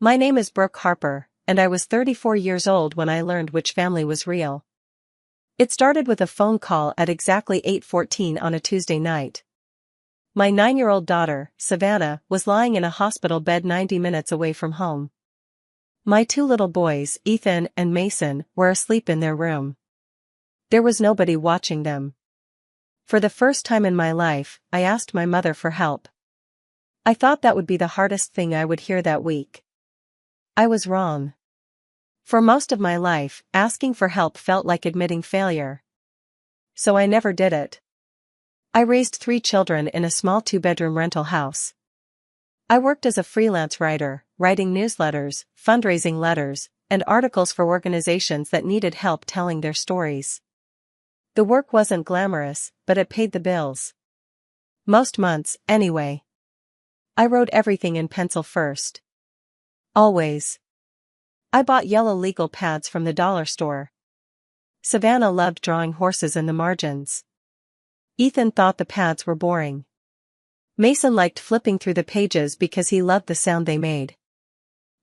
My name is Brooke Harper, and I was 34 years old when I learned which family was real. It started with a phone call at exactly 8:14 on a Tuesday night. My 9-year-old daughter, Savannah, was lying in a hospital bed 90 minutes away from home. My 2 little boys, Ethan and Mason, were asleep in their room. There was nobody watching them. For the first time in my life, I asked my mother for help. I thought that would be the hardest thing I would hear that week. I was wrong. For most of my life, asking for help felt like admitting failure. So I never did it. I raised 3 children in a small 2-bedroom rental house. I worked as a freelance writer, writing newsletters, fundraising letters, and articles for organizations that needed help telling their stories. The work wasn't glamorous, but it paid the bills. Most months, anyway. I wrote everything in pencil first. Always. I bought yellow legal pads from the dollar store. Savannah loved drawing horses in the margins. Ethan thought the pads were boring. Mason liked flipping through the pages because he loved the sound they made.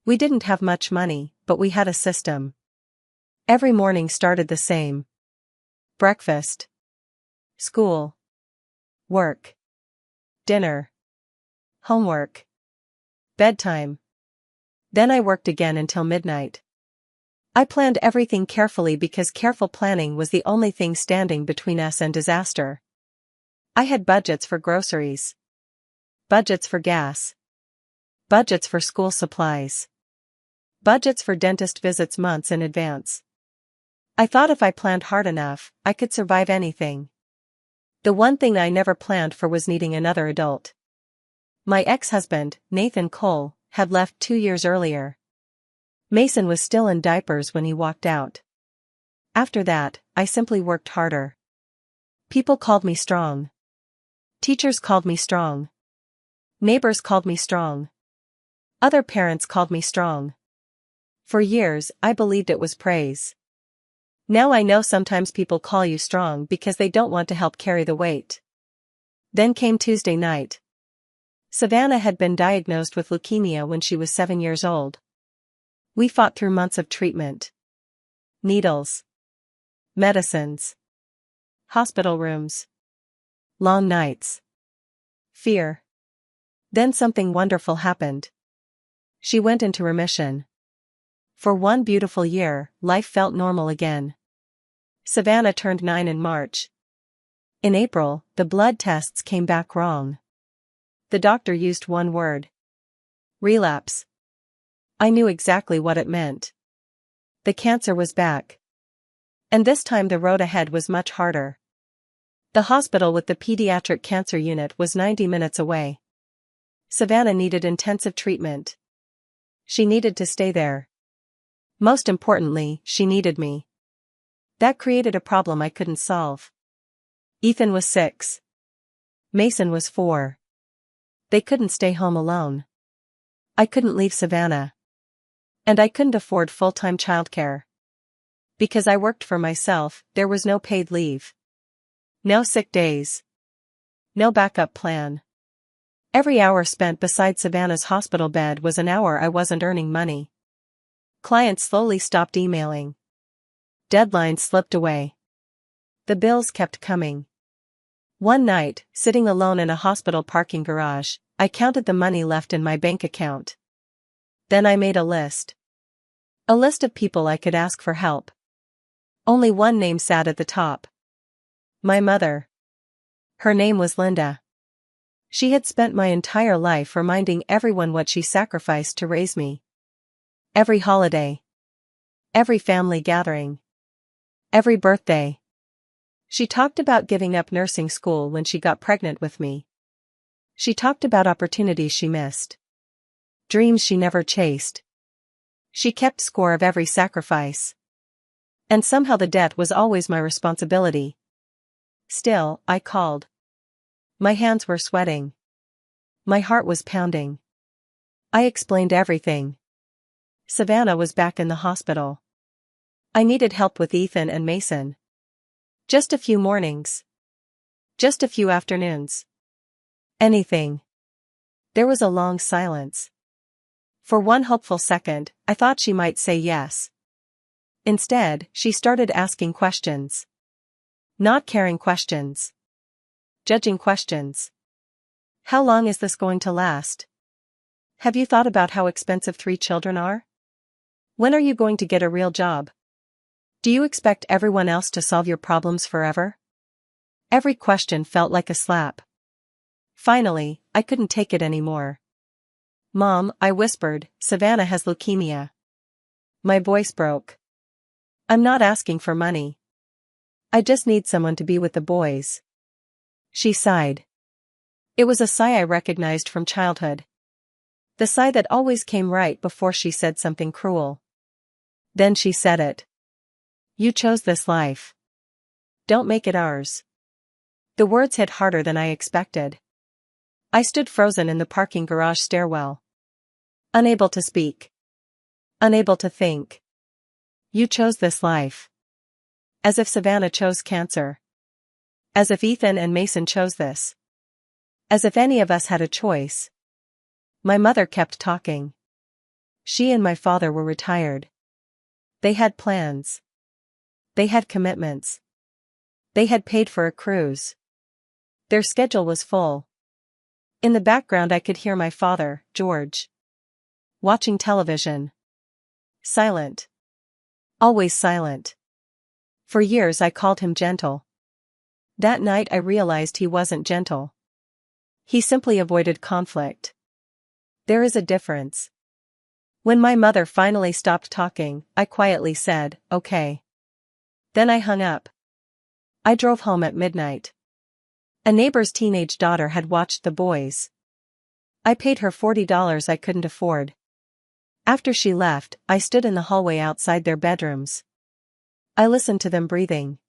We didn't have much money, but we had a system. Every morning started the same. Breakfast. School. Work. Dinner. Homework. Bedtime. Then I worked again until midnight. I planned everything carefully because careful planning was the only thing standing between us and disaster. I had budgets for groceries. Budgets for gas. Budgets for school supplies. Budgets for dentist visits months in advance. I thought if I planned hard enough, I could survive anything. The one thing I never planned for was needing another adult. My ex-husband, Nathan Cole, had left 2 years earlier. Mason was still in diapers when he walked out. After that, I simply worked harder. People called me strong. Teachers called me strong. Neighbors called me strong. Other parents called me strong. For years, I believed it was praise. Now I know sometimes people call you strong because they don't want to help carry the weight. Then came Tuesday night. Savannah had been diagnosed with leukemia when she was 7 years old. We fought through months of treatment. Needles. Medicines. Hospital rooms. Long nights. Fear. Then something wonderful happened. She went into remission. For one beautiful year, life felt normal again. Savannah turned 9 in March. In April, the blood tests came back wrong. The doctor used one word. Relapse. I knew exactly what it meant. The cancer was back. And this time the road ahead was much harder. The hospital with the pediatric cancer unit was 90 minutes away. Savannah needed intensive treatment. She needed to stay there. Most importantly, she needed me. That created a problem I couldn't solve. Ethan was 6. Mason was 4. They couldn't stay home alone. I couldn't leave Savannah. And I couldn't afford full-time childcare. Because I worked for myself, there was no paid leave. No sick days. No backup plan. Every hour spent beside Savannah's hospital bed was an hour I wasn't earning money. Clients slowly stopped emailing. Deadlines slipped away. The bills kept coming. One night, sitting alone in a hospital parking garage, I counted the money left in my bank account. Then I made a list. A list of people I could ask for help. Only one name sat at the top. My mother. Her name was Linda. She had spent my entire life reminding everyone what she sacrificed to raise me. Every holiday. Every family gathering. Every birthday. She talked about giving up nursing school when she got pregnant with me. She talked about opportunities she missed. Dreams she never chased. She kept score of every sacrifice. And somehow the debt was always my responsibility. Still, I called. My hands were sweating. My heart was pounding. I explained everything. Savannah was back in the hospital. I needed help with Ethan and Mason. Just a few mornings. Just a few afternoons. Anything. There was a long silence. For one hopeful second, I thought she might say yes. Instead, she started asking questions. Not caring questions. Judging questions. How long is this going to last? Have you thought about how expensive 3 children are? When are you going to get a real job? Do you expect everyone else to solve your problems forever? Every question felt like a slap. Finally, I couldn't take it anymore. "Mom," I whispered, "Savannah has leukemia." My voice broke. "I'm not asking for money. I just need someone to be with the boys." She sighed. It was a sigh I recognized from childhood. The sigh that always came right before she said something cruel. Then she said it. "You chose this life. Don't make it ours." The words hit harder than I expected. I stood frozen in the parking garage stairwell. Unable to speak. Unable to think. You chose this life. As if Savannah chose cancer. As if Ethan and Mason chose this. As if any of us had a choice. My mother kept talking. She and my father were retired. They had plans. They had commitments. They had paid for a cruise. Their schedule was full. In the background I could hear my father, George, watching television. Silent. Always silent. For years I called him gentle. That night I realized he wasn't gentle. He simply avoided conflict. There is a difference. When my mother finally stopped talking, I quietly said, "Okay." Then I hung up. I drove home at midnight. A neighbor's teenage daughter had watched the boys. I paid her $40 I couldn't afford. After she left, I stood in the hallway outside their bedrooms. I listened to them breathing.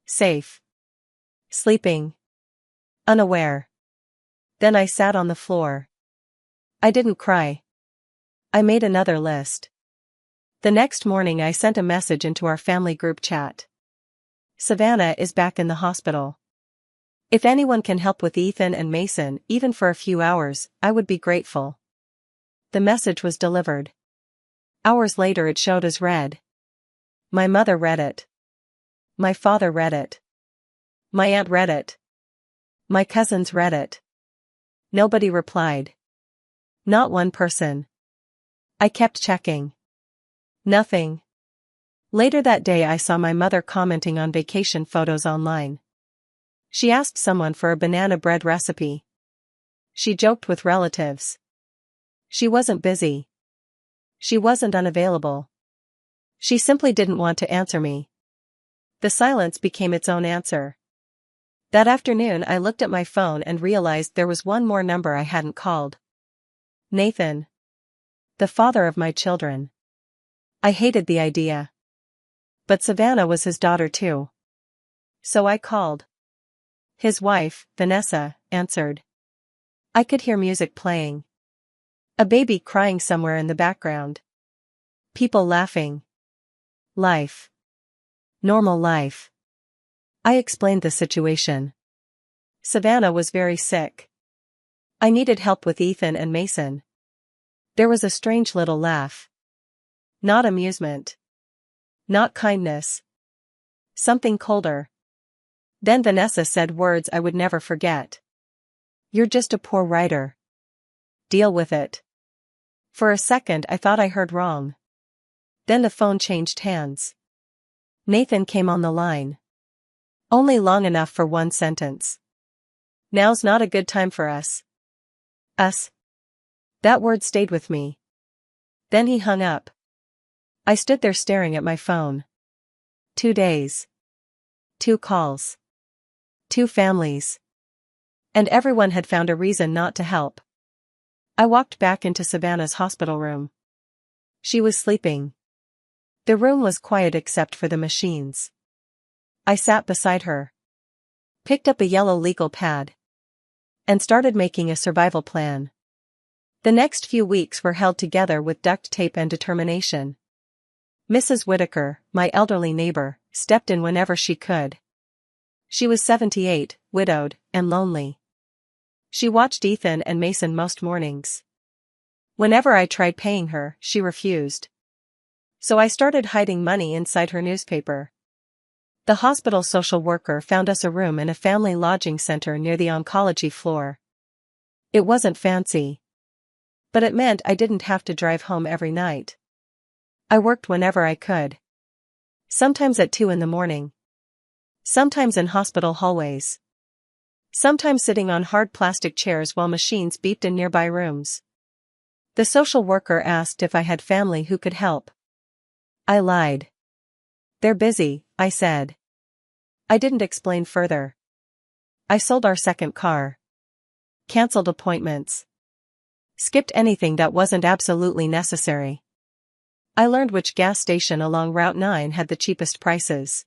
Safe. Sleeping. Unaware. Then I sat on the floor. I didn't cry. I made another list. The next morning I sent a message into our family group chat. "Savannah is back in the hospital. If anyone can help with Ethan and Mason, even for a few hours, I would be grateful." The message was delivered. Hours later it showed as read. My mother read it. My father read it. My aunt read it. My cousins read it. Nobody replied. Not one person. I kept checking. Nothing. Later that day I saw my mother commenting on vacation photos online. She asked someone for a banana bread recipe. She joked with relatives. She wasn't busy. She wasn't unavailable. She simply didn't want to answer me. The silence became its own answer. That afternoon I looked at my phone and realized there was one more number I hadn't called. Nathan. The father of my children. I hated the idea. But Savannah was his daughter too. So I called. His wife, Vanessa, answered. I could hear music playing. A baby crying somewhere in the background. People laughing. Life. Normal life. I explained the situation. Savannah was very sick. I needed help with Ethan and Mason. There was a strange little laugh. Not amusement. Not kindness. Something colder. Then Vanessa said words I would never forget. You're just a poor writer. Deal with it. For a second I thought I heard wrong. Then the phone changed hands. Nathan came on the line. Only long enough for one sentence. Now's not a good time for us. Us. That word stayed with me. Then he hung up. I stood there staring at my phone. 2 days. 2 calls. 2 families. And everyone had found a reason not to help. I walked back into Savannah's hospital room. She was sleeping. The room was quiet except for the machines. I sat beside her. Picked up a yellow legal pad. And started making a survival plan. The next few weeks were held together with duct tape and determination. Mrs. Whitaker, my elderly neighbor, stepped in whenever she could. She was 78, widowed, and lonely. She watched Ethan and Mason most mornings. Whenever I tried paying her, she refused. So I started hiding money inside her newspaper. The hospital social worker found us a room in a family lodging center near the oncology floor. It wasn't fancy, but it meant I didn't have to drive home every night. I worked whenever I could. Sometimes at 2 in the morning. Sometimes in hospital hallways. Sometimes sitting on hard plastic chairs while machines beeped in nearby rooms. The social worker asked if I had family who could help. I lied. They're busy, I said. I didn't explain further. I sold our second car. Cancelled appointments. Skipped anything that wasn't absolutely necessary. I learned which gas station along Route 9 had the cheapest prices.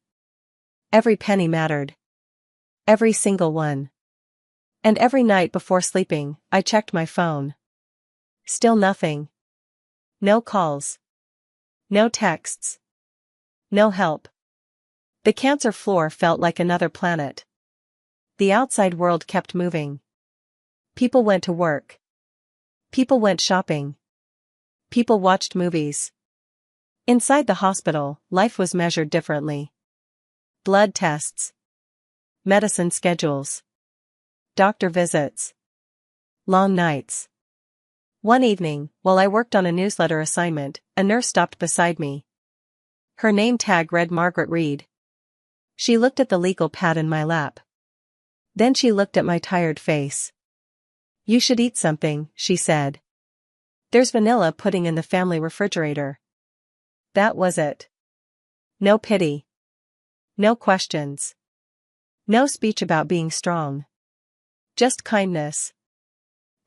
Every penny mattered. Every single one. And every night before sleeping, I checked my phone. Still nothing. No calls. No texts. No help. The cancer floor felt like another planet. The outside world kept moving. People went to work. People went shopping. People watched movies. Inside the hospital, life was measured differently. Blood tests. Medicine schedules. Doctor visits. Long nights. One evening, while I worked on a newsletter assignment, a nurse stopped beside me. Her name tag read Margaret Reed. She looked at the legal pad in my lap. Then she looked at my tired face. "You should eat something," she said. "There's vanilla pudding in the family refrigerator." That was it. No pity. No questions. No speech about being strong. Just kindness.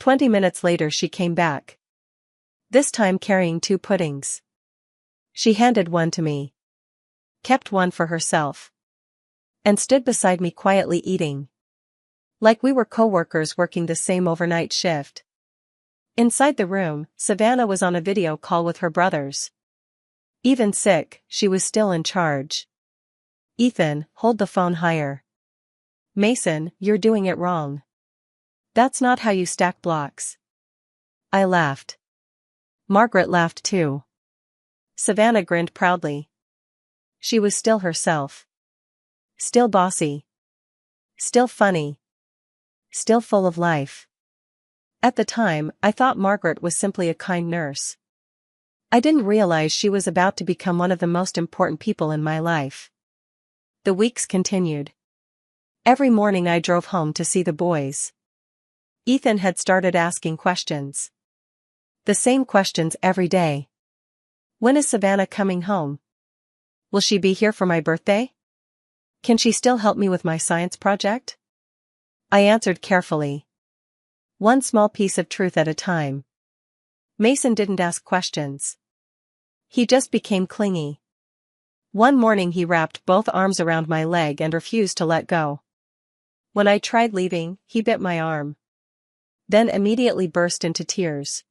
20 minutes later she came back. This time carrying 2 puddings. She handed one to me. Kept one for herself. And stood beside me quietly eating. Like we were co-workers working the same overnight shift. Inside the room, Savannah was on a video call with her brothers. Even sick, she was still in charge. "Ethan, hold the phone higher. Mason, you're doing it wrong. That's not how you stack blocks." I laughed. Margaret laughed too. Savannah grinned proudly. She was still herself. Still bossy. Still funny. Still full of life. At the time, I thought Margaret was simply a kind nurse. I didn't realize she was about to become one of the most important people in my life. The weeks continued. Every morning I drove home to see the boys. Ethan had started asking questions. The same questions every day. When is Savannah coming home? Will she be here for my birthday? Can she still help me with my science project? I answered carefully. One small piece of truth at a time. Mason didn't ask questions. He just became clingy. One morning he wrapped both arms around my leg and refused to let go. When I tried leaving, he bit my arm. Then immediately burst into tears.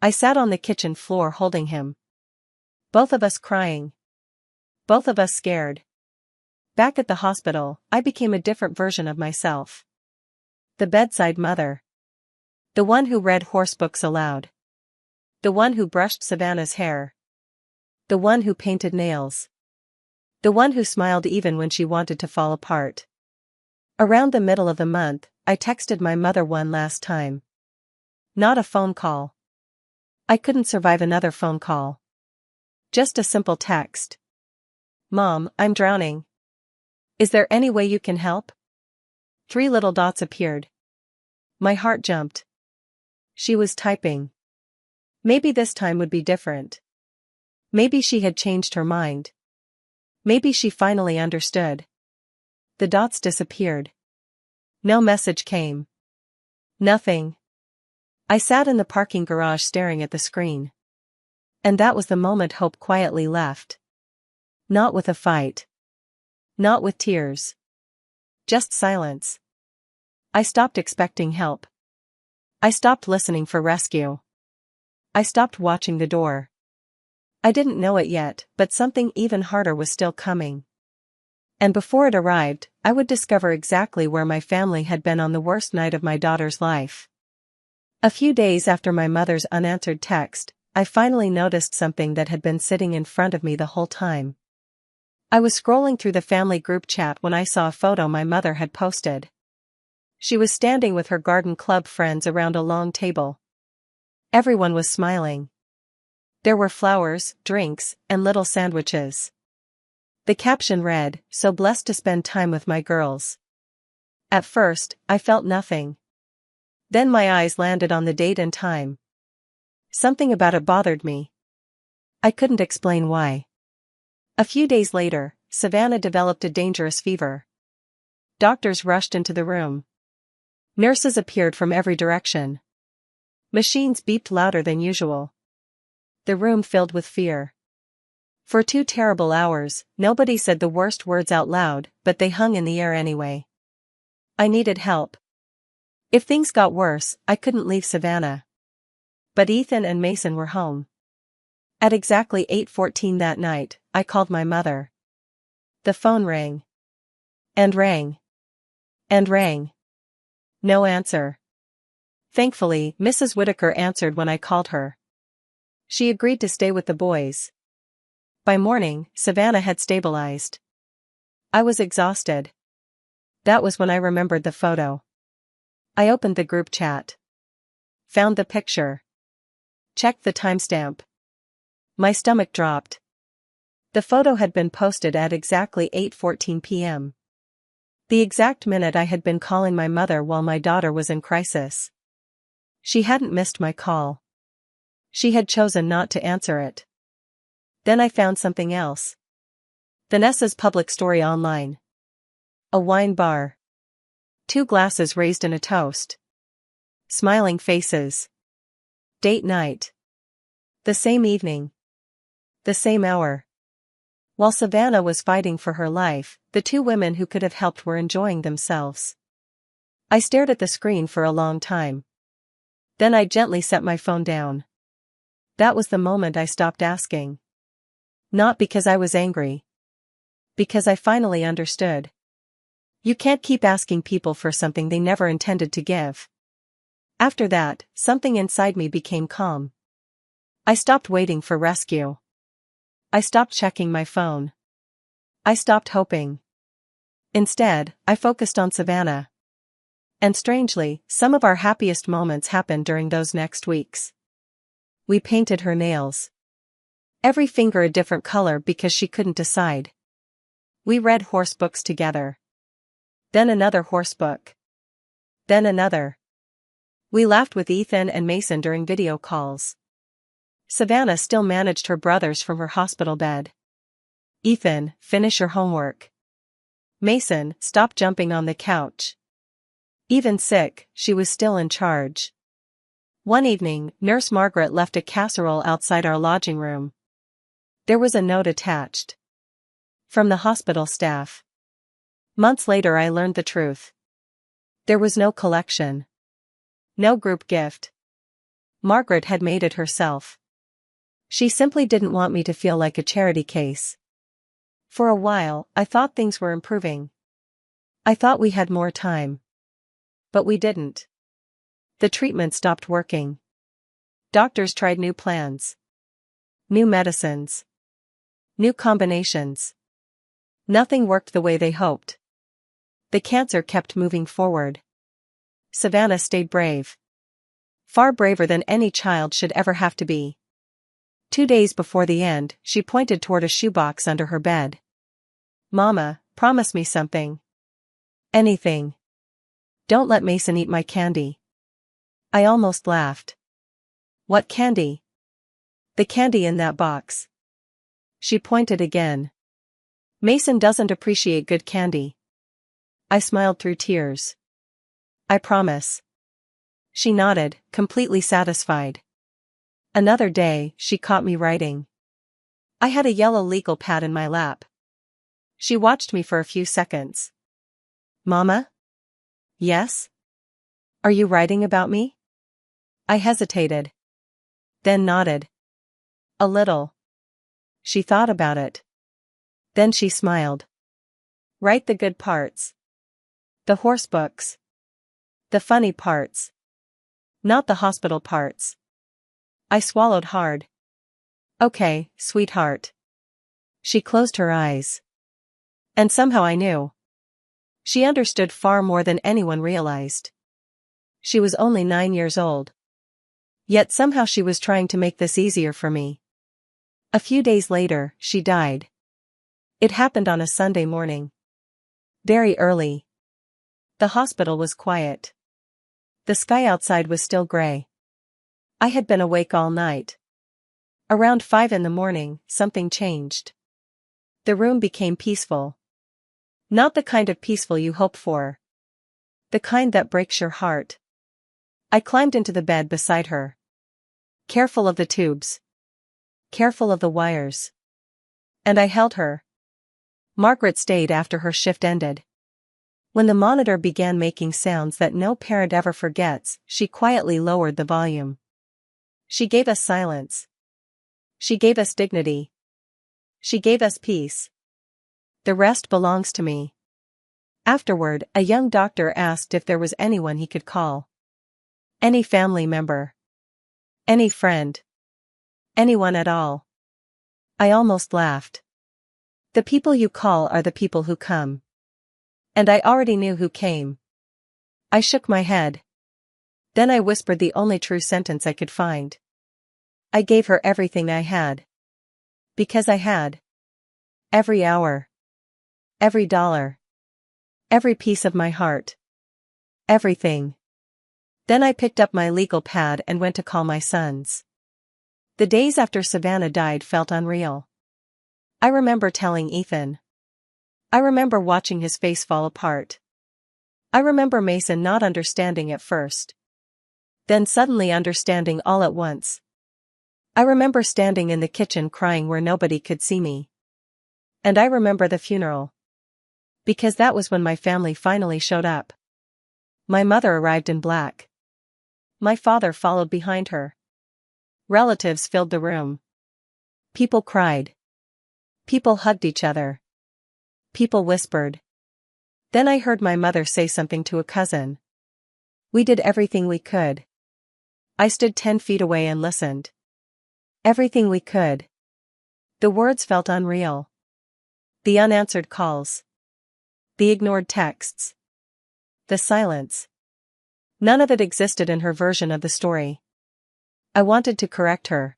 I sat on the kitchen floor holding him. Both of us crying. Both of us scared. Back at the hospital, I became a different version of myself. The bedside mother. The one who read horse books aloud. The one who brushed Savannah's hair. The one who painted nails. The one who smiled even when she wanted to fall apart. Around the middle of the month, I texted my mother one last time. Not a phone call. I couldn't survive another phone call. Just a simple text. "Mom, I'm drowning. Is there any way you can help?" 3 little dots appeared. My heart jumped. She was typing. Maybe this time would be different. Maybe she had changed her mind. Maybe she finally understood. The dots disappeared. No message came. Nothing. I sat in the parking garage staring at the screen. And that was the moment hope quietly left. Not with a fight. Not with tears. Just silence. I stopped expecting help. I stopped listening for rescue. I stopped watching the door. I didn't know it yet, but something even harder was still coming. And before it arrived, I would discover exactly where my family had been on the worst night of my daughter's life. A few days after my mother's unanswered text, I finally noticed something that had been sitting in front of me the whole time. I was scrolling through the family group chat when I saw a photo my mother had posted. She was standing with her garden club friends around a long table. Everyone was smiling. There were flowers, drinks, and little sandwiches. The caption read, "So blessed to spend time with my girls." At first, I felt nothing. Then my eyes landed on the date and time. Something about it bothered me. I couldn't explain why. A few days later, Savannah developed a dangerous fever. Doctors rushed into the room. Nurses appeared from every direction. Machines beeped louder than usual. The room filled with fear. For 2 terrible hours, nobody said the worst words out loud, but they hung in the air anyway. I needed help. If things got worse, I couldn't leave Savannah. But Ethan and Mason were home. At exactly 8:14 that night, I called my mother. The phone rang. And rang. And rang. No answer. Thankfully, Mrs. Whitaker answered when I called her. She agreed to stay with the boys. By morning, Savannah had stabilized. I was exhausted. That was when I remembered the photo. I opened the group chat. Found the picture. Checked the timestamp. My stomach dropped. The photo had been posted at exactly 8:14 p.m. The exact minute I had been calling my mother while my daughter was in crisis. She hadn't missed my call. She had chosen not to answer it. Then I found something else. Vanessa's public story online. A wine bar. 2 glasses raised in a toast. Smiling faces. Date night. The same evening. The same hour. While Savannah was fighting for her life, the 2 women who could have helped were enjoying themselves. I stared at the screen for a long time. Then I gently set my phone down. That was the moment I stopped asking. Not because I was angry. Because I finally understood. You can't keep asking people for something they never intended to give. After that, something inside me became calm. I stopped waiting for rescue. I stopped checking my phone. I stopped hoping. Instead, I focused on Savannah. And strangely, some of our happiest moments happened during those next weeks. We painted her nails. Every finger a different color because she couldn't decide. We read horse books together. Then another horse book. Then another. We laughed with Ethan and Mason during video calls. Savannah still managed her brothers from her hospital bed. Ethan, finish your homework. Mason, stop jumping on the couch. Even sick, she was still in charge. One evening, Nurse Margaret left a casserole outside our lodging room. There was a note attached. From the hospital staff. Months later I learned the truth. There was no collection. No group gift. Margaret had made it herself. She simply didn't want me to feel like a charity case. For a while, I thought things were improving. I thought we had more time. But we didn't. The treatment stopped working. Doctors tried new plans. New medicines. New combinations. Nothing worked the way they hoped. The cancer kept moving forward. Savannah stayed brave. Far braver than any child should ever have to be. 2 days before the end, she pointed toward a shoebox under her bed. "Mama, promise me something. Anything. Don't let Mason eat my candy." I almost laughed. "What candy?" "The candy in that box." She pointed again. "Mason doesn't appreciate good candy." I smiled through tears. "I promise." She nodded, completely satisfied. Another day, she caught me writing. I had a yellow legal pad in my lap. She watched me for a few seconds. "Mama?" "Yes?" "Are you writing about me?" I hesitated. Then nodded. "A little." She thought about it. Then she smiled. "Write the good parts. The horse books. The funny parts. Not the hospital parts. I swallowed hard. Okay, sweetheart. She closed her eyes. And somehow I knew. She understood far more than anyone realized. She was only 9 years old. Yet somehow she was trying to make this easier for me. A few days later, she died. It happened on a Sunday morning. Very early. The hospital was quiet. The sky outside was still gray. I had been awake all night. Around 5 in the morning, something changed. The room became peaceful. Not the kind of peaceful you hope for. The kind that breaks your heart. I climbed into the bed beside her. Careful of the tubes. Careful of the wires. And I held her. Margaret stayed after her shift ended. When the monitor began making sounds that no parent ever forgets, she quietly lowered the volume. She gave us silence. She gave us dignity. She gave us peace. The rest belongs to me. Afterward, a young doctor asked if there was anyone he could call. Any family member. Any friend. Anyone at all. I almost laughed. The people you call are the people who come. And I already knew who came. I shook my head. Then I whispered the only true sentence I could find. I gave her everything I had. Because I had. Every hour. Every dollar. Every piece of my heart. Everything. Then I picked up my legal pad and went to call my sons. The days after Savannah died felt unreal. I remember telling Ethan. I remember watching his face fall apart. I remember Mason not understanding at first. Then suddenly understanding all at once. I remember standing in the kitchen crying where nobody could see me. And I remember the funeral. Because that was when my family finally showed up. My mother arrived in black. My father followed behind her. Relatives filled the room. People cried. People hugged each other. People whispered. Then I heard my mother say something to a cousin. We did everything we could. I stood 10 feet away and listened. Everything we could. The words felt unreal. The unanswered calls. The ignored texts. The silence. None of it existed in her version of the story. I wanted to correct her.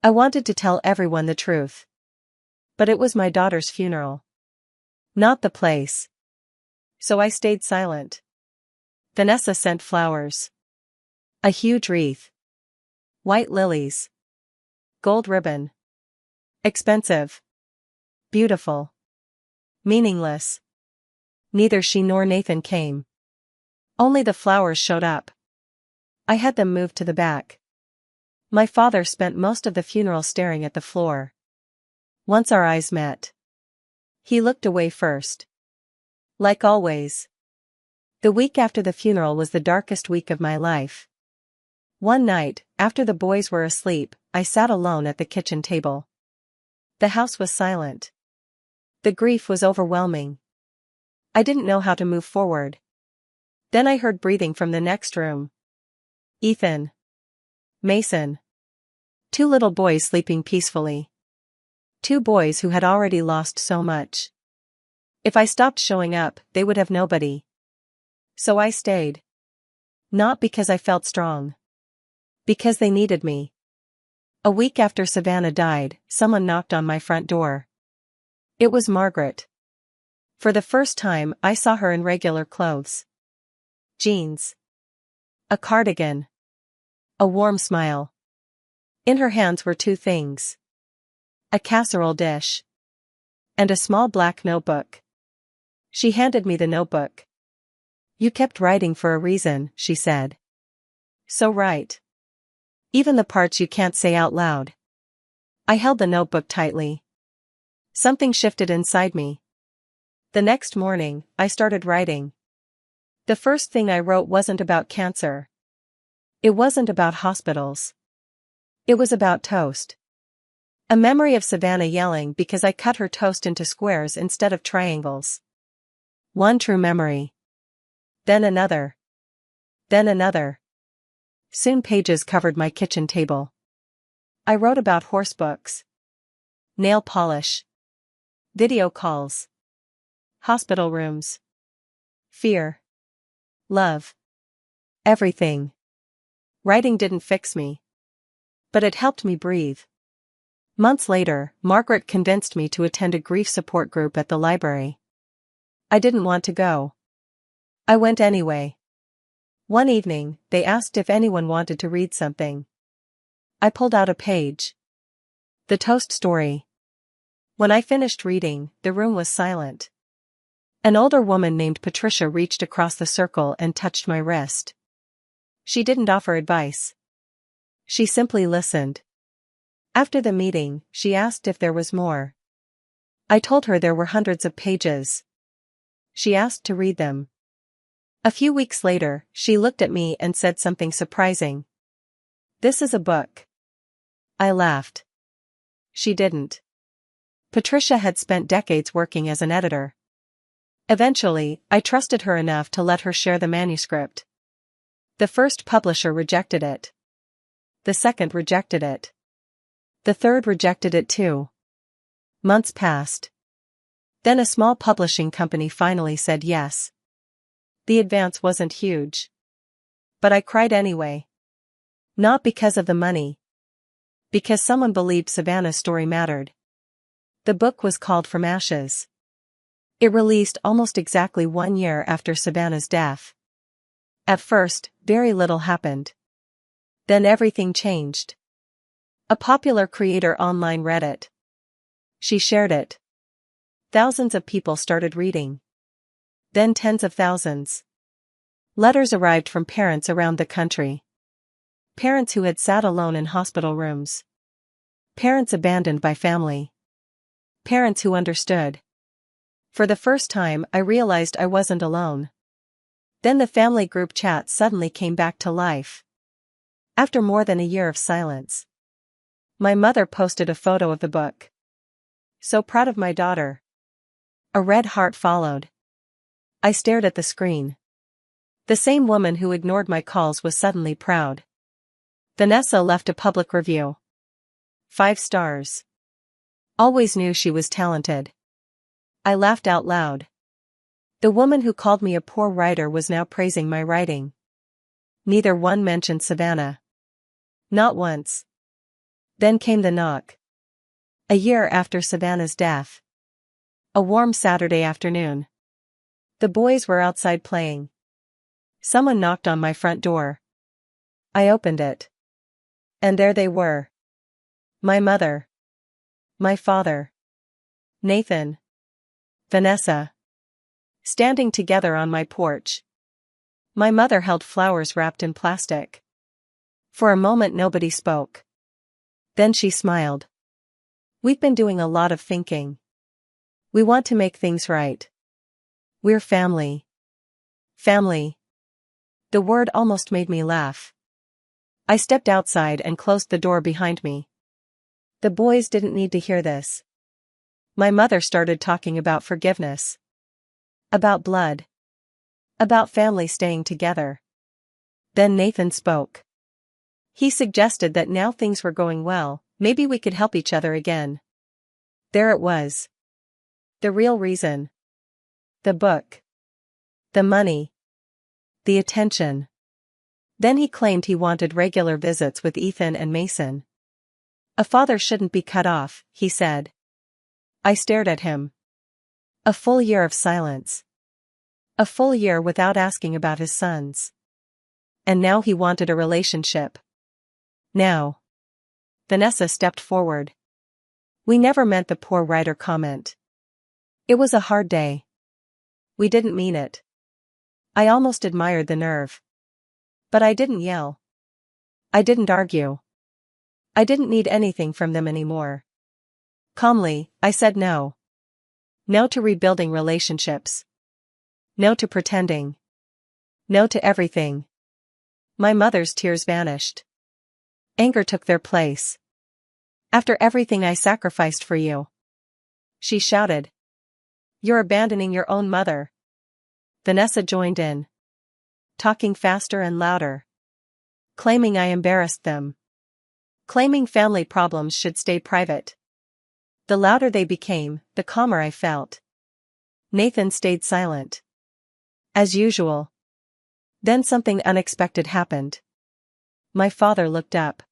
I wanted to tell everyone the truth. But it was my daughter's funeral. Not the place. So I stayed silent. Vanessa sent flowers. A huge wreath. White lilies. Gold ribbon. Expensive. Beautiful. Meaningless. Neither she nor Nathan came. Only the flowers showed up. I had them moved to the back. My father spent most of the funeral staring at the floor. Once our eyes met. He looked away first. Like always. The week after the funeral was the darkest week of my life. One night, after the boys were asleep, I sat alone at the kitchen table. The house was silent. The grief was overwhelming. I didn't know how to move forward. Then I heard breathing from the next room. Ethan. Mason. 2 little boys sleeping peacefully. 2 boys who had already lost so much. If I stopped showing up, they would have nobody. So I stayed. Not because I felt strong. Because they needed me. A week after Savannah died, someone knocked on my front door. It was Margaret. For the first time, I saw her in regular clothes. Jeans. A cardigan. A warm smile. In her hands were 2 things. A casserole dish. And a small black notebook. She handed me the notebook. You kept writing for a reason, she said. So write. Even the parts you can't say out loud. I held the notebook tightly. Something shifted inside me. The next morning, I started writing. The first thing I wrote wasn't about cancer. It wasn't about hospitals. It was about toast. A memory of Savannah yelling because I cut her toast into squares instead of triangles. One true memory. Then another. Then another. Soon pages covered my kitchen table. I wrote about horse books, nail polish, video calls, hospital rooms, fear, love, everything. Writing didn't fix me, but it helped me breathe. Months later, Margaret convinced me to attend a grief support group at the library. I didn't want to go. I went anyway. One evening, they asked if anyone wanted to read something. I pulled out a page. The Toast Story. When I finished reading, the room was silent. An older woman named Patricia reached across the circle and touched my wrist. She didn't offer advice. She simply listened. After the meeting, she asked if there was more. I told her there were hundreds of pages. She asked to read them. A few weeks later, she looked at me and said something surprising. "This is a book." I laughed. She didn't. Patricia had spent decades working as an editor. Eventually, I trusted her enough to let her share the manuscript. The first publisher rejected it. The second rejected it. The third rejected it too. Months passed. Then a small publishing company finally said yes. The advance wasn't huge. But I cried anyway. Not because of the money. Because someone believed Savannah's story mattered. The book was called From Ashes. It released almost exactly 1 year after Savannah's death. At first, very little happened. Then everything changed. A popular creator online read it. She shared it. Thousands of people started reading. Then tens of thousands. Letters arrived from parents around the country. Parents who had sat alone in hospital rooms. Parents abandoned by family. Parents who understood. For the first time, I realized I wasn't alone. Then the family group chat suddenly came back to life. After more than a year of silence. My mother posted a photo of the book. "So proud of my daughter." A red heart followed. I stared at the screen. The same woman who ignored my calls was suddenly proud. Vanessa left a public review. 5 stars. Always knew she was talented. I laughed out loud. The woman who called me a poor writer was now praising my writing. Neither one mentioned Savannah. Not once. Then came the knock. A year after Savannah's death. A warm Saturday afternoon. The boys were outside playing. Someone knocked on my front door. I opened it. And there they were. My mother. My father. Nathan. Vanessa. Standing together on my porch. My mother held flowers wrapped in plastic. For a moment nobody spoke. Then she smiled. "We've been doing a lot of thinking. We want to make things right. We're family." Family. The word almost made me laugh. I stepped outside and closed the door behind me. The boys didn't need to hear this. My mother started talking about forgiveness. About blood. About family staying together. Then Nathan spoke. He suggested that now things were going well, maybe we could help each other again. There it was. The real reason. The book. The money. The attention. Then he claimed he wanted regular visits with Ethan and Mason. A father shouldn't be cut off, he said. I stared at him. A full year of silence. A full year without asking about his sons. And now he wanted a relationship. Now. Vanessa stepped forward. We never meant the poor writer comment. It was a hard day. We didn't mean it. I almost admired the nerve. But I didn't yell. I didn't argue. I didn't need anything from them anymore. Calmly, I said no. No to rebuilding relationships. No to pretending. No to everything. My mother's tears vanished. Anger took their place. After everything I sacrificed for you. She shouted. You're abandoning your own mother. Vanessa joined in. Talking faster and louder. claiming I embarrassed them, claiming family problems should stay private. The louder they became, the calmer I felt. Nathan stayed silent. As usual. Then something unexpected happened. My father looked up.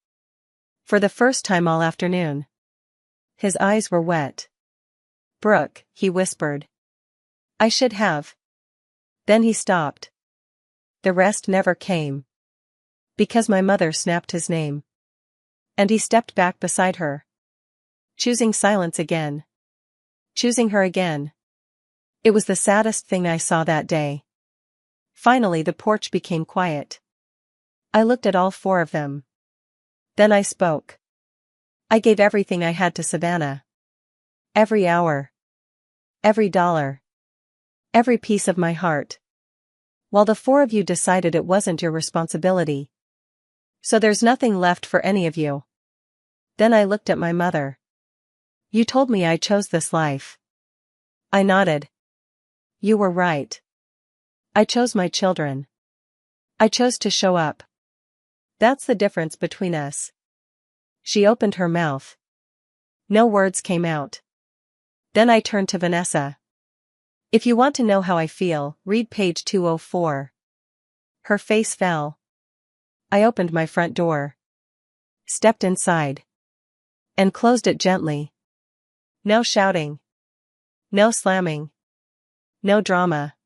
For the first time all afternoon. His eyes were wet. "Brooke," he whispered. "I should have." Then he stopped. The rest never came. Because my mother snapped his name. And he stepped back beside her. Choosing silence again. Choosing her again. It was the saddest thing I saw that day. Finally the porch became quiet. I looked at all four of them. Then I spoke. I gave everything I had to Savannah. Every hour. Every dollar. Every piece of my heart. While the four of you decided it wasn't your responsibility. So there's nothing left for any of you. Then I looked at my mother. "You told me I chose this life." I nodded. "You were right. I chose my children. I chose to show up. That's the difference between us." She opened her mouth. No words came out. Then I turned to Vanessa. "If you want to know how I feel, read page 204. Her face fell. I opened my front door. Stepped inside. And closed it gently. No shouting. No slamming. No drama.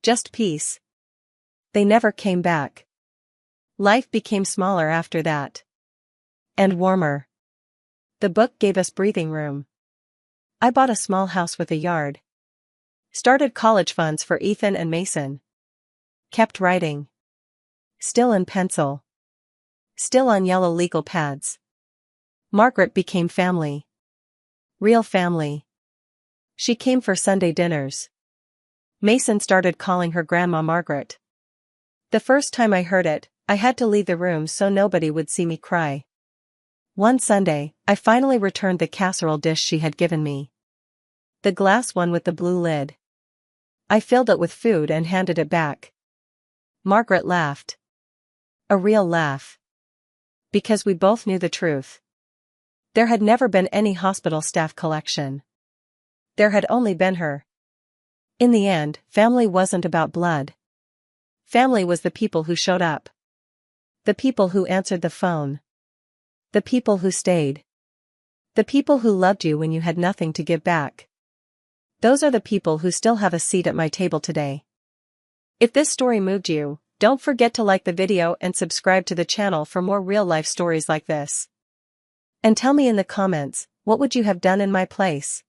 Just peace. They never came back. Life became smaller after that. And warmer. The book gave us breathing room. I bought a small house with a yard. Started college funds for Ethan and Mason. Kept writing. Still in pencil. Still on yellow legal pads. Margaret became family. Real family. She came for Sunday dinners. Mason started calling her Grandma Margaret. The first time I heard it, I had to leave the room so nobody would see me cry. One Sunday, I finally returned the casserole dish she had given me. The glass one with the blue lid. I filled it with food and handed it back. Margaret laughed. A real laugh. Because we both knew the truth. There had never been any hospital staff collection. There had only been her. In the end, family wasn't about blood. Family was the people who showed up. The people who answered the phone. The people who stayed. The people who loved you when you had nothing to give back. Those are the people who still have a seat at my table today. If this story moved you, don't forget to like the video and subscribe to the channel for more real-life stories like this. And tell me in the comments, what would you have done in my place?